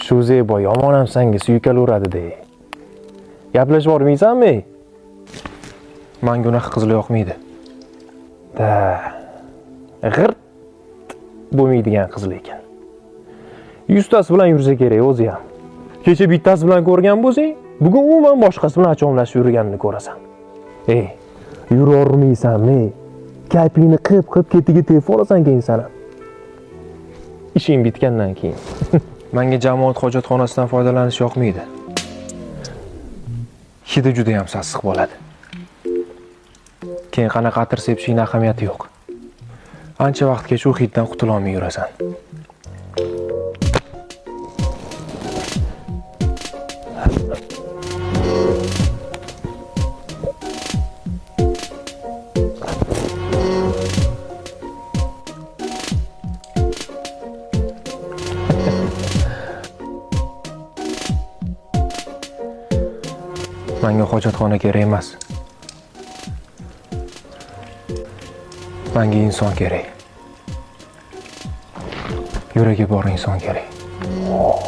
Shu Zebo yomon ham senga suykalaveradi-da. Gaplashib bormaysanmi? Menga unaqa qizlar yoqmaydi. Da. G'irt bo'lmaydigan qizlar ekan. 100 tasi bilan yursa kerak o'zi ham. Kecha bittasi bilan ko'rgan bo'lsang, bugun umuman boshqasi bilan achonlashib yurganini ko'rasan. Yura olmaysanmi? Kaypingni qilib ketiga telefon olasan keyin sana. Ishing bitgandan keyin. Menga jamoat hojatxonasidan foydalanish yoqmaydi. Hidi juda ham sassiq bo'ladi. Keyin qanaqa atir sepishing ahamiyati yo'q. Ancha vaqtgacha u hiddan qutula olmay yurasan. Menga hojatxona kerak emas. Menga inson kerak. Yuragi bor inson kerak.